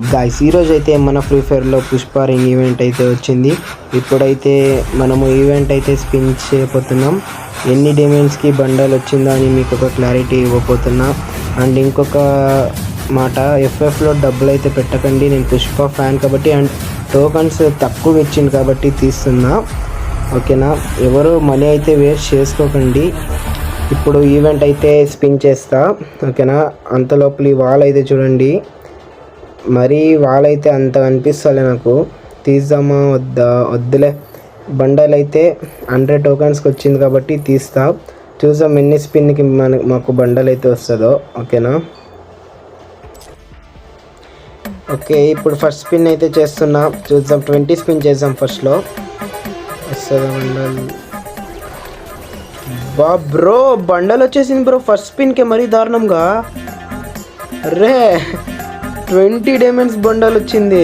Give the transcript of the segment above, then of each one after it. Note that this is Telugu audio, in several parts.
గాయ్స్ ఈరోజు అయితే మన ఫ్రీ ఫైర్లో పుష్ప రింగ్ ఈవెంట్ అయితే వచ్చింది. ఇప్పుడైతే మనము ఈవెంట్ అయితే స్పిన్ చేయబోతున్నాం. ఎన్ని డైమండ్స్కి బండల్ వచ్చిందో అని మీకు ఒక క్లారిటీ ఇవ్వబోతున్నా. అండ్ ఇంకొక మాట, ఎఫ్ఎఫ్లో డబ్బులు అయితే పెట్టకండి. నేను పుష్ప ఫ్యాన్ కాబట్టి అండ్ టోకన్స్ తక్కువ ఇచ్చింది కాబట్టి తీస్తున్నా, ఓకేనా. ఎవరు మనీ అయితే వేస్ట్ చేసుకోకండి. ఇప్పుడు ఈవెంట్ అయితే స్పిన్ చేస్తా, ఓకేనా. అంతలోపల ఈ వాల్ అయితే చూడండి, మరీ వాళ్ళైతే అంత అనిపిస్తలే నాకు. తీద్దామా వద్దులే. బండల్ అయితే 100 టోకన్స్కి వచ్చింది కాబట్టి తీస్తా. చూద్దాం ఎన్ని స్పిన్కి మాకు బండల్ అయితే వస్తుందో, ఓకేనా. ఓకే, ఇప్పుడు ఫస్ట్ స్పిన్ అయితే చేస్తున్నా. చూద్దాం 20 స్పిన్ చేద్దాం ఫస్ట్లో. వస్తుందా బండల్? బ్రో బండల్ వచ్చేసింది బ్రో ఫస్ట్ స్పిన్కే, మరీ దారుణంగా. రే 20 డైమండ్స్ బండల్ వచ్చింది.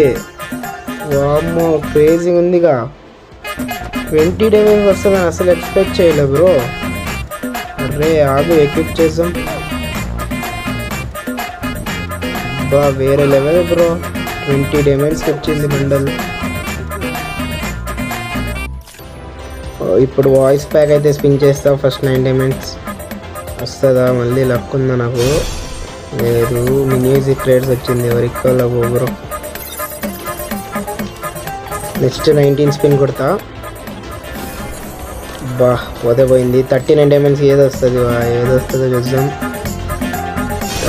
వామ్మో క్రేజీ ఉందిగా. 20 డైమండ్స్ వస్తుందని అసలు ఎక్స్పెక్ట్ చేయలే బ్రో. అరే ఆగు, ఎక్విప్ చేద్దాం. వేరే లెవెల్ బ్రో. 20 డైమండ్స్కి వచ్చింది బండల్. ఇప్పుడు వాయిస్ ప్యాక్ అయితే స్పిన్ చేస్తా. ఫస్ట్ 9 డైమండ్స్ వస్తుందా? మళ్ళీ లక్ ఉందా నాకు? లేదు. మ్యూజిక్ రేట్స్ వచ్చింది, ఎవరికి బ్రో. నెక్స్ట్ 19 స్పిన్ కొడతా. పోతే పోయింది. 39 డైమండ్స్ ఏది వస్తుందో చూద్దాం.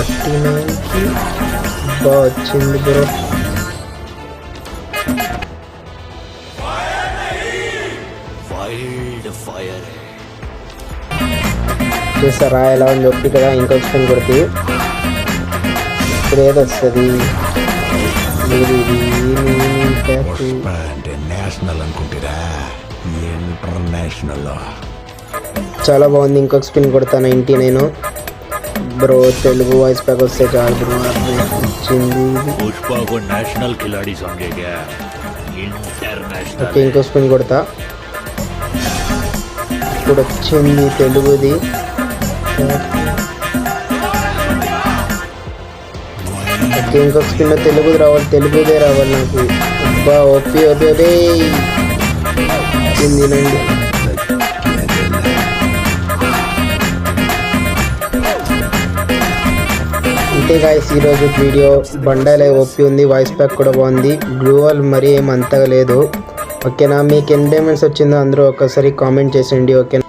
39కి వచ్చింది బ్రో. చూస్తారా ఎలా ఉంది? ఒప్పి కదా. ఇంకొక స్పిన్ కొడితే ఇప్పుడు ఏది వస్తుంది? చాలా బాగుంది. ఇంకొక స్పిన్ కొడతా. 99 బ్రో. తెలుగు వాయిస్ ప్యాక్ వస్తే చాలు బ్రో. వచ్చింది. ఓకే, ఇంకో స్పిన్ కొడతా. ఇప్పుడు వచ్చింది తెలుగుది. ఓకే, ఇంకొక స్పిన్ తెలుగుది రావాలి. తెలుగుదే రావాలి నాకు. ఓపి ఓపి తినండి. అంతే గాయ్స్ ఈరోజు వీడియో. బండలే ఓపి ఉంది, వాయిస్ ప్యాక్ కూడా బాగుంది. గ్లూవల్ మరీ ఏం అంతగా లేదు, ఓకేనా. మీకు ఎన్ని డైమండ్స్ వచ్చిందో అందరూ ఒక్కసారి కామెంట్ చేసేయండి, ఓకేనా.